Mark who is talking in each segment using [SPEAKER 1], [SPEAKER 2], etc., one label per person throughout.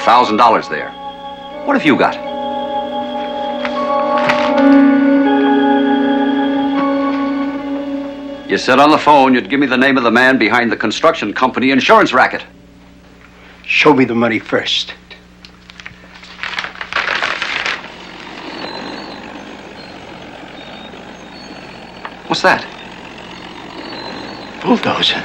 [SPEAKER 1] $1,000 there. What have you got? You said on the phone you'd give me the name of the man behind the construction company insurance racket.
[SPEAKER 2] Show me the money first.
[SPEAKER 1] What's that?
[SPEAKER 2] Bulldozer.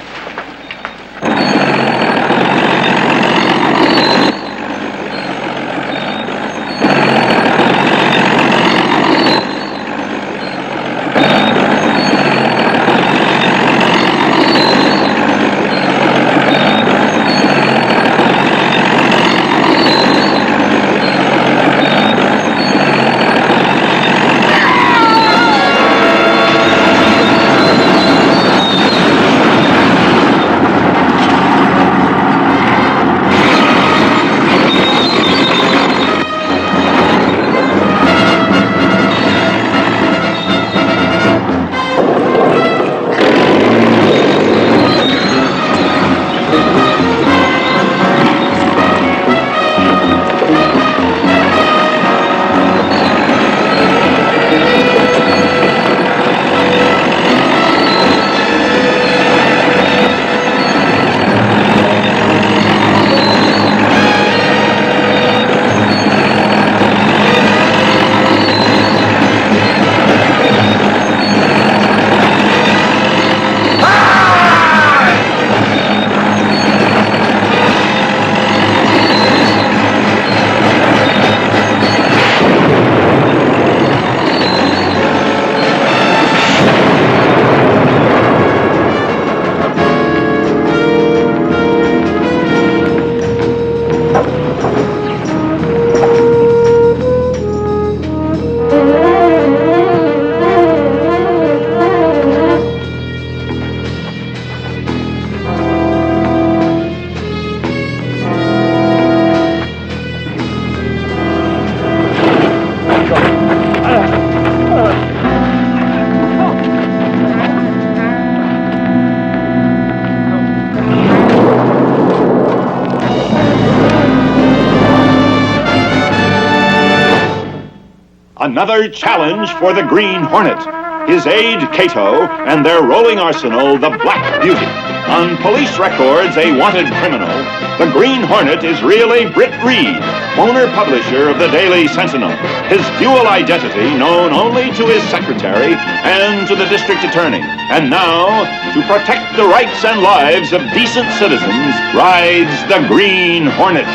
[SPEAKER 3] Another challenge for the Green Hornet, his aide Kato, and their rolling arsenal, the Black Beauty. On police records, a wanted criminal, the Green Hornet is really Britt Reid, owner-publisher of the Daily Sentinel. His dual identity known only to his secretary and to the district attorney. And now, to protect the rights and lives of decent citizens, rides the Green Hornet.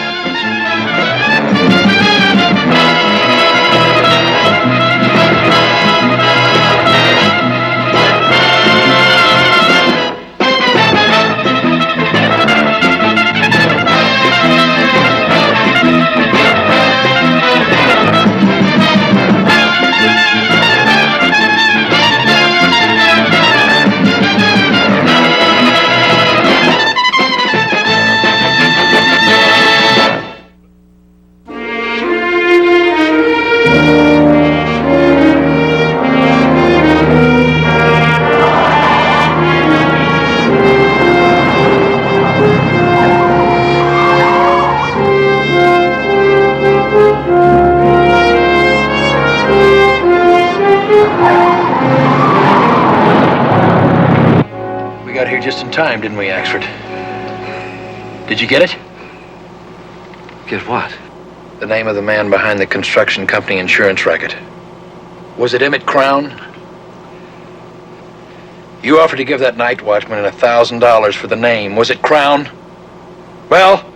[SPEAKER 4] Just in time, didn't we, Axford? Did you get it?
[SPEAKER 1] Get what?
[SPEAKER 4] The name of the man behind the construction company insurance racket. Was it Emmett Crown? You offered to give that night watchman $1,000 for the name. Was it Crown? Well,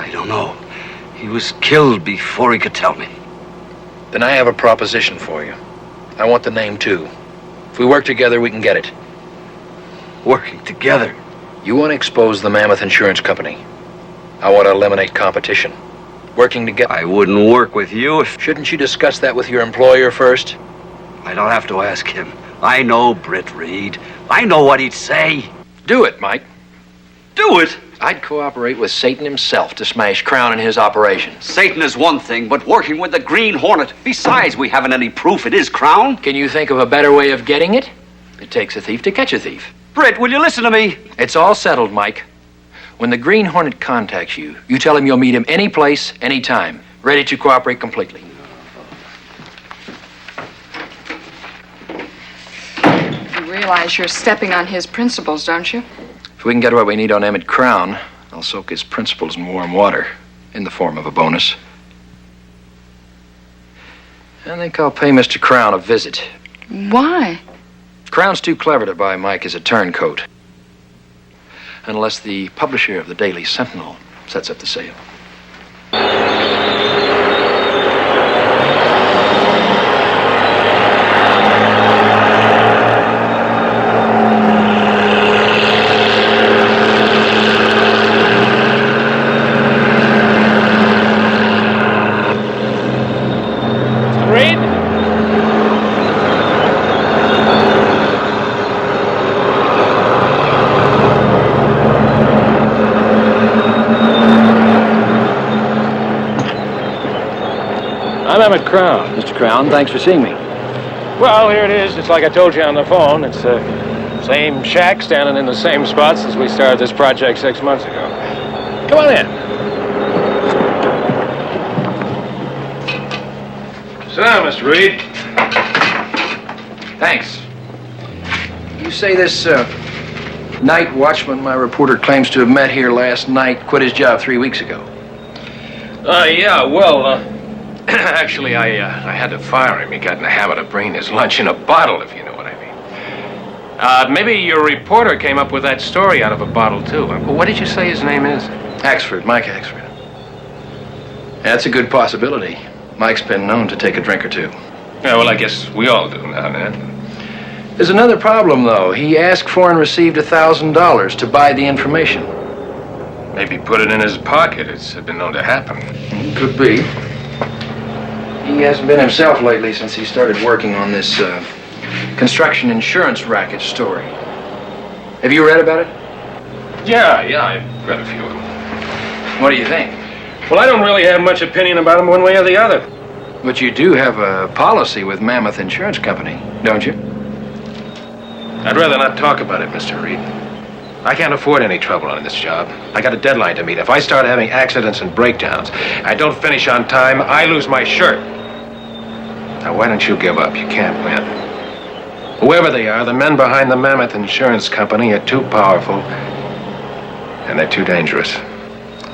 [SPEAKER 1] I don't know. He was killed before he could tell me.
[SPEAKER 4] Then I have a proposition for you. I want the name, too. If we work together, we can get it.
[SPEAKER 1] Working together.
[SPEAKER 4] You want to expose the Mammoth Insurance Company. I want to eliminate competition. Working together.
[SPEAKER 1] I wouldn't work with you if...
[SPEAKER 4] Shouldn't you discuss that with your employer first?
[SPEAKER 1] I don't have to ask him. I know Britt Reid. I know what he'd say.
[SPEAKER 4] Do it, Mike.
[SPEAKER 1] Do it?
[SPEAKER 4] I'd cooperate with Satan himself to smash Crown and his operations.
[SPEAKER 1] Satan is one thing, but working with the Green Hornet. Besides, we haven't any proof it is Crown.
[SPEAKER 4] Can you think of a better way of getting it? It takes a thief to catch a thief.
[SPEAKER 1] Britt, will you listen to me?
[SPEAKER 4] It's all settled, Mike. When the Green Hornet contacts you, you tell him you'll meet him any place, any time, ready to cooperate completely.
[SPEAKER 5] You realize you're stepping on his principles, don't you?
[SPEAKER 4] If we can get what we need on Emmett Crown, I'll soak his principles in warm water, in the form of a bonus. I think I'll pay Mr. Crown a visit.
[SPEAKER 5] Why?
[SPEAKER 4] Crown's too clever to buy Mike as a turncoat. Unless the publisher of the Daily Sentinel sets up the sale.
[SPEAKER 6] Reid? I'm Emmett Crown.
[SPEAKER 7] Mr. Crown, thanks for seeing me.
[SPEAKER 6] Well, here it is. It's like I told you on the phone. It's the same shack standing in the same spot since we started this project 6 months ago. Come on in. Sit down, Mr. Reid.
[SPEAKER 4] Thanks. You say this, night watchman my reporter claims to have met here last night quit his job 3 weeks ago.
[SPEAKER 6] Yeah, well, actually, I had to fire him. He got in the habit of bringing his lunch in a bottle, if you know what I mean. Maybe your reporter came up with that story out of a bottle, too. What did you say his name is?
[SPEAKER 4] Axford, Mike Axford. That's a good possibility. Mike's been known to take a drink or two.
[SPEAKER 6] Yeah, well, I guess we all do now and then.
[SPEAKER 4] There's another problem, though. He asked for and received $1,000 to buy the information.
[SPEAKER 6] Maybe put it in his pocket. It's been known to happen.
[SPEAKER 4] Could be. He hasn't been himself lately since he started working on this, construction insurance racket story. Have you read about it?
[SPEAKER 6] Yeah, I've read a few of them.
[SPEAKER 4] What do you think?
[SPEAKER 6] Well, I don't really have much opinion about them one way or the other.
[SPEAKER 4] But you do have a policy with Mammoth Insurance Company, don't you?
[SPEAKER 6] I'd rather not talk about it, Mr. Reid. I can't afford any trouble on this job. I got a deadline to meet. If I start having accidents and breakdowns, I don't finish on time, I lose my shirt. Now, why don't you give up? You can't win. Whoever they are, the men behind the Mammoth Insurance Company are too powerful, and they're too dangerous.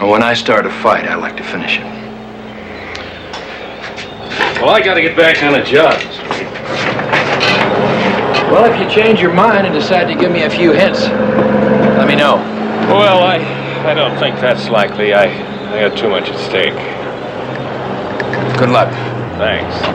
[SPEAKER 4] Well, when I start a fight, I like to finish it.
[SPEAKER 6] Well, I gotta get back on the job.
[SPEAKER 4] Well, if you change your mind and decide to give me a few hints, let me know.
[SPEAKER 6] Well, I don't think that's likely. I got too much at stake.
[SPEAKER 4] Good luck.
[SPEAKER 6] Thanks.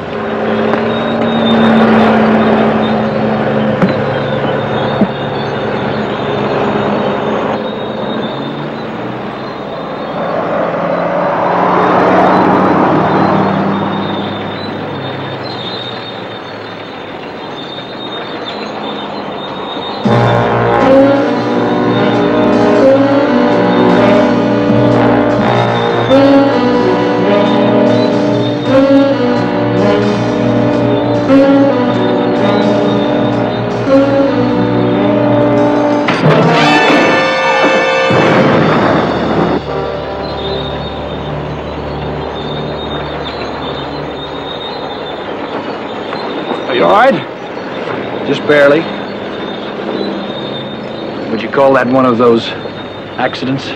[SPEAKER 7] You all right? Just barely. Would you call that one of those accidents?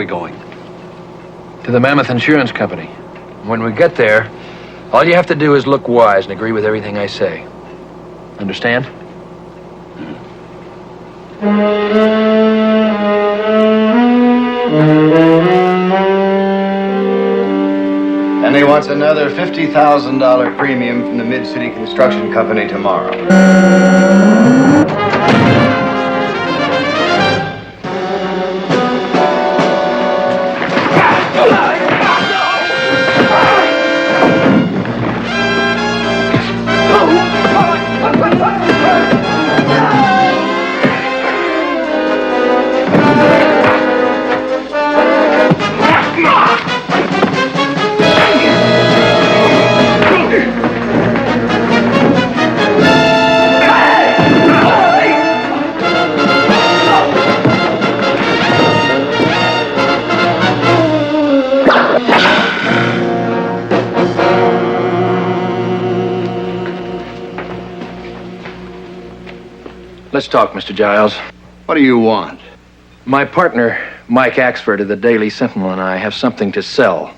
[SPEAKER 1] we going?
[SPEAKER 4] To the Mammoth Insurance Company. When we get there, all you have to do is look wise and agree with everything I say. Understand?
[SPEAKER 8] And he wants another $50,000 premium from the Mid-City Construction Company tomorrow.
[SPEAKER 4] Let's talk, Mr. Giles.
[SPEAKER 8] What do you want?
[SPEAKER 4] My partner, Mike Axford of the Daily Sentinel, and I have something to sell.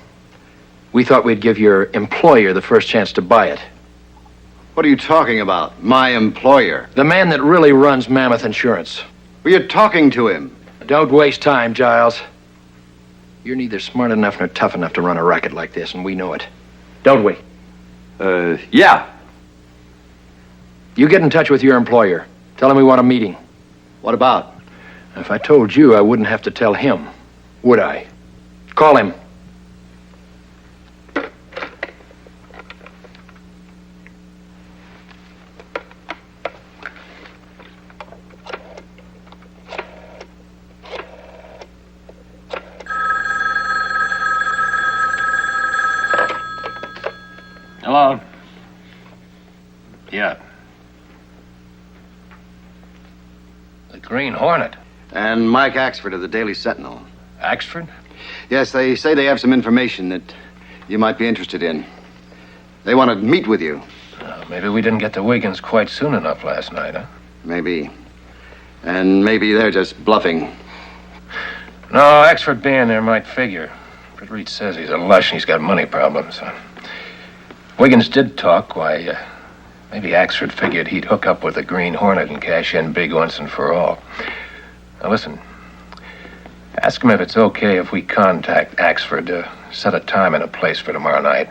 [SPEAKER 4] We thought we'd give your employer the first chance to buy it.
[SPEAKER 8] What are you talking about? My employer?
[SPEAKER 4] The man that really runs Mammoth Insurance.
[SPEAKER 8] Well, you're talking to him.
[SPEAKER 4] Don't waste time, Giles. You're neither smart enough nor tough enough to run a racket like this, and we know it. Don't we?
[SPEAKER 1] Yeah.
[SPEAKER 4] You get in touch with your employer. Tell him we want a meeting.
[SPEAKER 8] What about?
[SPEAKER 4] If I told you, I wouldn't have to tell him, would I? Call him.
[SPEAKER 6] Hello? Yeah. The Green Hornet.
[SPEAKER 8] And Mike Axford of the Daily Sentinel.
[SPEAKER 6] Axford?
[SPEAKER 8] Yes, they say they have some information that you might be interested in. They want to meet with you.
[SPEAKER 6] Maybe we didn't get to Wiggins quite soon enough last night, huh?
[SPEAKER 8] Maybe. And maybe they're just bluffing.
[SPEAKER 6] No, Axford being there might figure. Britt Reid says he's a lush and he's got money problems. Wiggins did talk. Why, maybe Axford figured he'd hook up with the Green Hornet and cash in big once and for all. Now, listen. Ask him if it's okay if we contact Axford to set a time and a place for tomorrow night.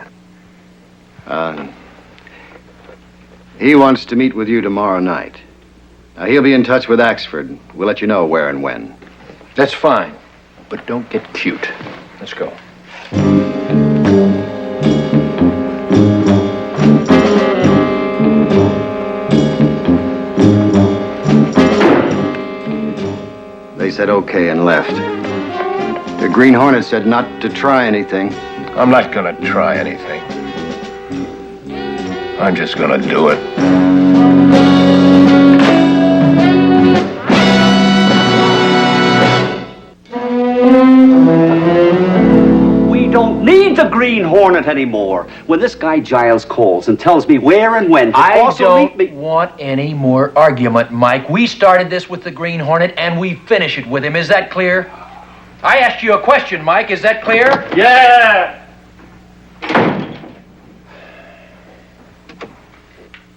[SPEAKER 8] He wants to meet with you tomorrow night. Now, he'll be in touch with Axford. We'll let you know where and when.
[SPEAKER 4] That's fine, but don't get cute. Let's go.
[SPEAKER 8] They said okay and left. The Green Hornet said not to try anything.
[SPEAKER 6] I'm not gonna try anything. I'm just gonna do it.
[SPEAKER 1] We don't need the Green Hornet anymore. When this guy Giles calls and tells me where and when to also meet me...
[SPEAKER 4] want any more argument, Mike. We started this with the Green Hornet, and we finish it with him. Is that clear? I asked you a question, Mike. Is that clear?
[SPEAKER 1] Yeah!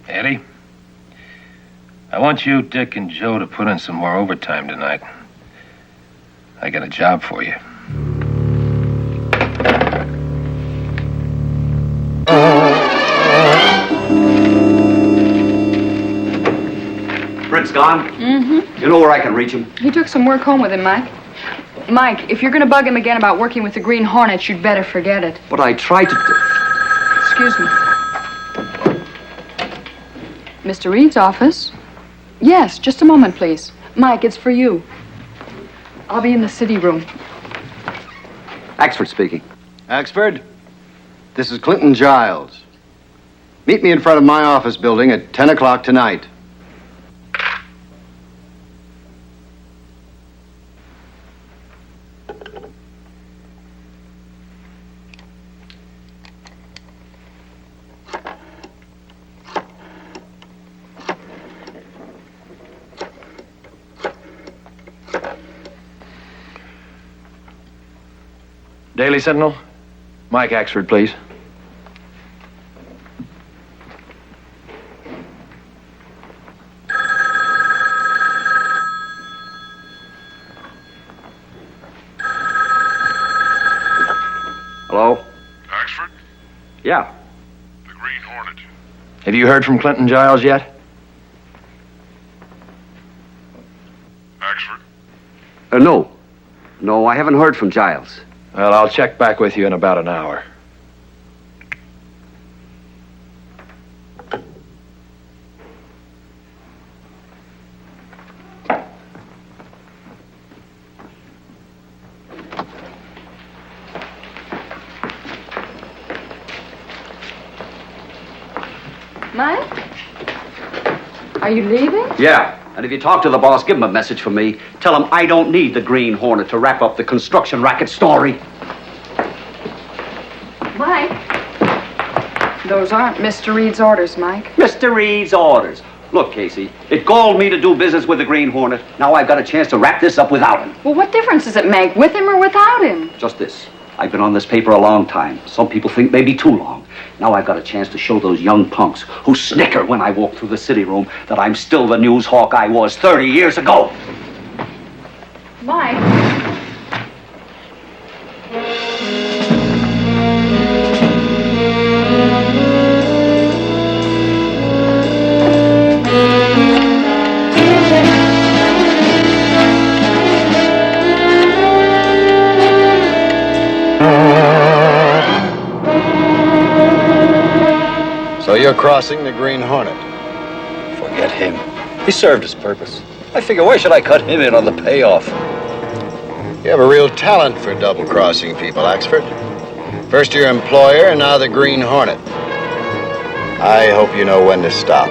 [SPEAKER 6] Eddie, I want you, Dick, and Joe to put in some more overtime tonight. I got a job for you.
[SPEAKER 1] Britt's gone?
[SPEAKER 5] Mm-hmm.
[SPEAKER 1] You know where I can reach him?
[SPEAKER 5] He took some work home with him, Mike. Mike, if you're going to bug him again about working with the Green Hornets, you'd better forget it.
[SPEAKER 1] But I tried to do...
[SPEAKER 5] Excuse me. Mr. Reed's office? Yes, just a moment, please. Mike, it's for you. I'll be in the city room.
[SPEAKER 1] Axford speaking.
[SPEAKER 8] Axford, this is Clinton Giles. Meet me in front of my office building at 10 o'clock tonight.
[SPEAKER 4] Daily Sentinel? Mike Axford, please.
[SPEAKER 1] Hello?
[SPEAKER 9] Axford?
[SPEAKER 1] Yeah.
[SPEAKER 9] The Green Hornet.
[SPEAKER 4] Have you heard from Clinton Giles yet?
[SPEAKER 9] Axford?
[SPEAKER 1] No. No, I haven't heard from Giles.
[SPEAKER 4] Well, I'll check back with you in about an hour.
[SPEAKER 5] Mike? Are you leaving?
[SPEAKER 1] Yeah. And if you talk to the boss, give him a message from me. Tell him I don't need the Green Hornet to wrap up the construction racket story.
[SPEAKER 5] Mike? Those aren't Mr. Reid's orders, Mike.
[SPEAKER 1] Mr. Reid's orders. Look, Casey, it galled me to do business with the Green Hornet. Now I've got a chance to wrap this up without him.
[SPEAKER 5] Well, what difference does it make, with him or without him?
[SPEAKER 1] Just this. I've been on this paper a long time. Some people think maybe too long. Now I've got a chance to show those young punks who snicker when I walk through the city room that I'm still the news hawk I was 30 years ago.
[SPEAKER 5] Mike?
[SPEAKER 8] So you're crossing the Green Hornet.
[SPEAKER 10] Forget him. He served his purpose. I figure, why should I cut him in on the payoff?
[SPEAKER 8] You have a real talent for double-crossing people, Axford. First your employer, and now the Green Hornet. I hope you know when to stop.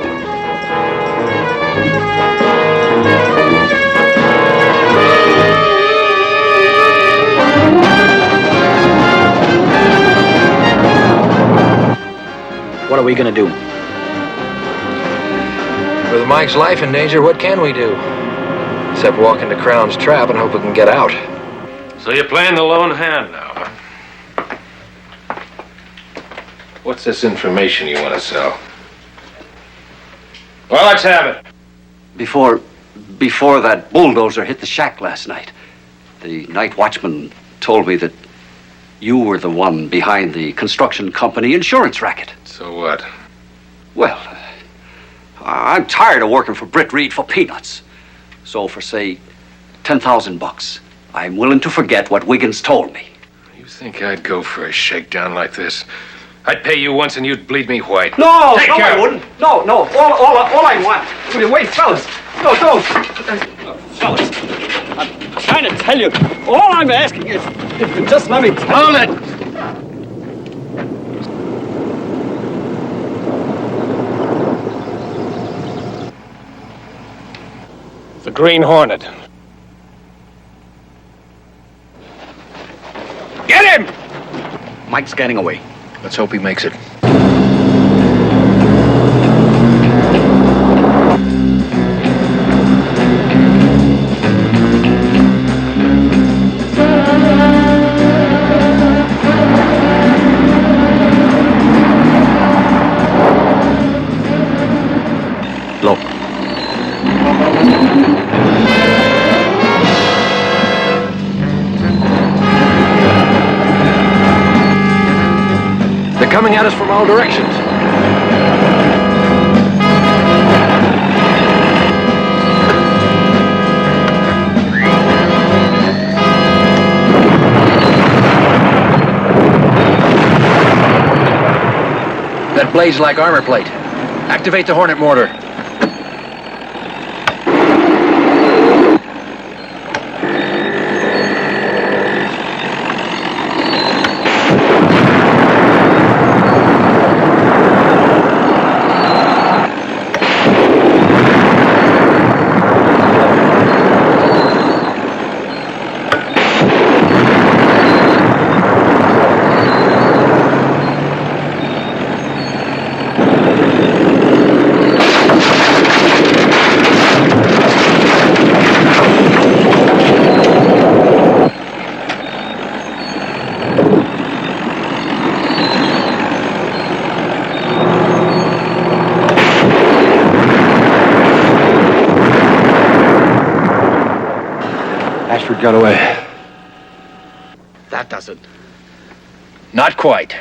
[SPEAKER 10] What are we gonna do?
[SPEAKER 4] With Mike's life in danger, what can we do? Except walk into Crown's trap and hope we can get out.
[SPEAKER 6] So you're playing the lone hand now, huh? What's this information you want to sell? Well, let's have it.
[SPEAKER 1] Before that bulldozer hit the shack last night, the night watchman told me that you were the one behind the construction company insurance racket.
[SPEAKER 6] So what?
[SPEAKER 1] Well, I'm tired of working for Britt Reid for peanuts. So for, say, $10,000, I'm willing to forget what Wiggins told me.
[SPEAKER 6] You think I'd go for a shakedown like this? I'd pay you once and you'd bleed me white.
[SPEAKER 1] No,
[SPEAKER 6] Take
[SPEAKER 1] no,
[SPEAKER 6] care.
[SPEAKER 1] I wouldn't. No. All I want. Wait, fellas. No, don't. Fellas, I'm trying to tell you. All I'm asking is if you just let me tell
[SPEAKER 6] Hold it!
[SPEAKER 7] The Green Hornet.
[SPEAKER 6] Get him!
[SPEAKER 10] Mike's getting away.
[SPEAKER 4] Let's hope he makes it.
[SPEAKER 1] Look.
[SPEAKER 4] They're coming at us from all directions. That blade's like armor plate. Activate the Hornet mortar.
[SPEAKER 7] Axford got away.
[SPEAKER 10] That does it.
[SPEAKER 4] Not quite.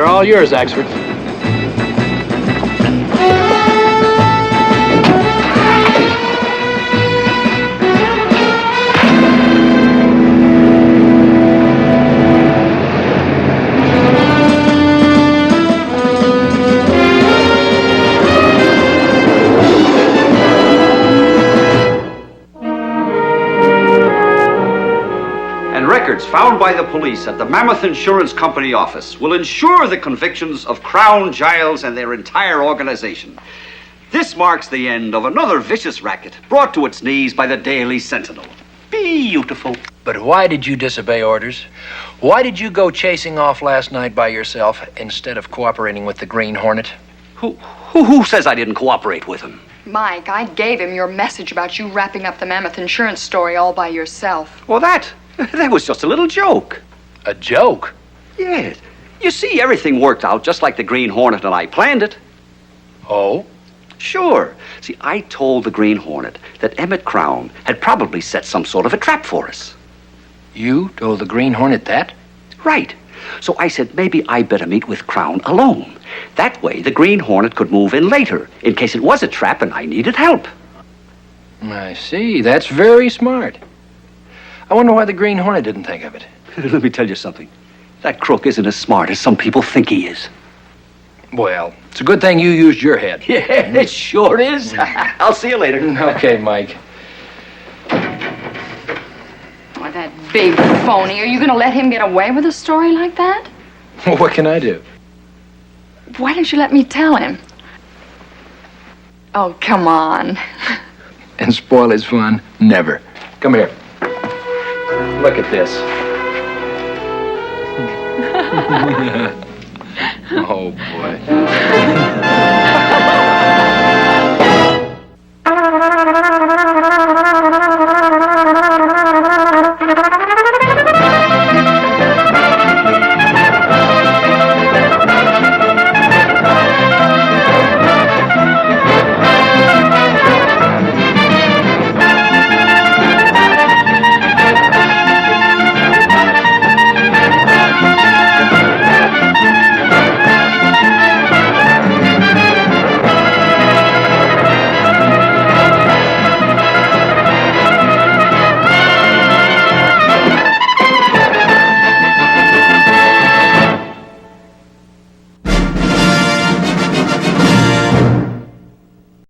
[SPEAKER 4] All yours, Axford.
[SPEAKER 1] Found by the police at the Mammoth Insurance Company office will ensure the convictions of Crown, Giles, and their entire organization. This marks the end of another vicious racket brought to its knees by the Daily Sentinel. Beautiful.
[SPEAKER 4] But why did you disobey orders? Why did you go chasing off last night by yourself instead of cooperating with the Green Hornet?
[SPEAKER 1] Who says I didn't cooperate with him?
[SPEAKER 5] Mike, I gave him your message about you wrapping up the Mammoth Insurance story all by yourself.
[SPEAKER 1] Well, that was just a little joke.
[SPEAKER 4] A joke?
[SPEAKER 1] Yes. You see, everything worked out just like the Green Hornet and I planned it.
[SPEAKER 4] Oh?
[SPEAKER 1] Sure. See, I told the Green Hornet that Emmett Crown had probably set some sort of a trap for us.
[SPEAKER 4] You told the Green Hornet that?
[SPEAKER 1] Right. So I said maybe I better meet with Crown alone. That way the Green Hornet could move in later, in case it was a trap and I needed help.
[SPEAKER 4] I see. That's very smart. I wonder why the Green Hornet didn't think of it.
[SPEAKER 1] Let me tell you something. That crook isn't as smart as some people think he is.
[SPEAKER 4] Well, it's a good thing you used your head.
[SPEAKER 1] Yeah, it sure is. I'll see you later.
[SPEAKER 4] Okay, Mike.
[SPEAKER 5] Oh, that big phony. Are you going to let him get away with a story like that?
[SPEAKER 4] What can I do?
[SPEAKER 5] Why didn't you let me tell him? Oh, come on.
[SPEAKER 4] And spoil his fun? Never. Come here. Look at this. Oh, boy.